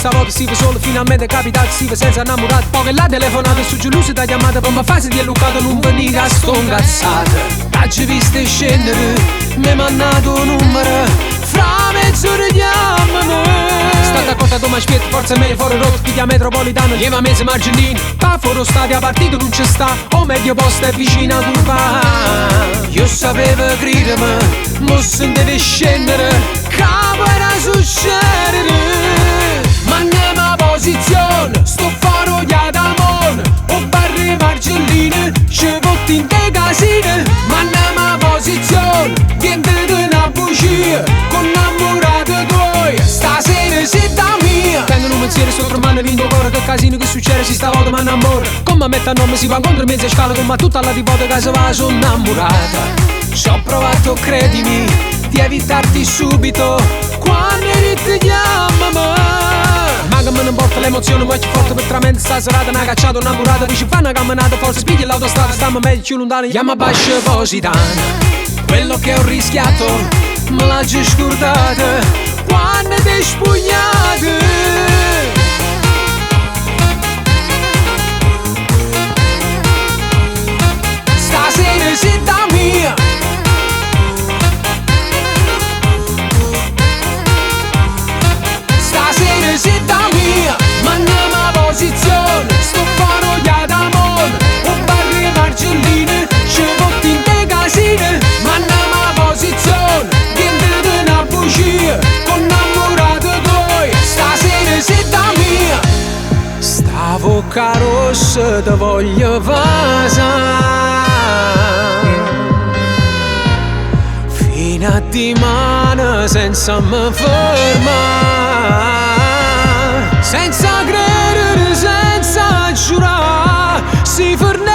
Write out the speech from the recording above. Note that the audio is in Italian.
stavolta si fa solo, finalmente è capitato, si fa senza innamorato. Poi che la telefonata su geloso da chiamata, poi mi fase di allucato, non veniva sto incazzata. Oggi viste scendere, mi mandato un numero, fra mezz'ora chiamami. Stata cotta tu mi aspetta, forse è meglio fuori rotto, piglia metropolitano, lieva mese margellini. Pa' fuori stadio partito non c'è sta, o meglio posto è vicino a turba. Io sapevo gridermi, mo sentivo scendere, capo era succedere. Ma andiamo a posizione, sto faro gli adamon, o barre margelline, ci votti in te casine. Ma andiamo a posizione, niente di una bugia, con innamorati tuoi, stasera sei da mia. Tengono un pensiero sotto mano e vinto cuore, che casino che succede si stavolta mi innamora. Come mette a nome si va contro mezzo scalo, ma tutta la rivolta che si va sono innamorata. Ci ho provato, credimi, di evitarti subito, quando ti chiamami. Ma che me ne porta l'emozione, ma ci forte per tramente sta serata. Una cacciata, una murata, poi ci fa una camminata, forse spigli l'autostrada, stiamo meglio più lontani. Chiama Bascia Positana, quello che ho rischiato, me l'ha già scordata, quando ti spugnate. Stasera sei da mia. Stasera sei da mia. Ma andiamo a posizione, sto faro gli adamon, un barri margelline, ci votti in te casine. Ma andiamo a posizione, niente di una bugia, con innamorati tuoi, stasera sei da mia. Sta bocca rossa te voglio vasare, fino a dimane senza me fermare, senza credere, senza giurare, si ferma.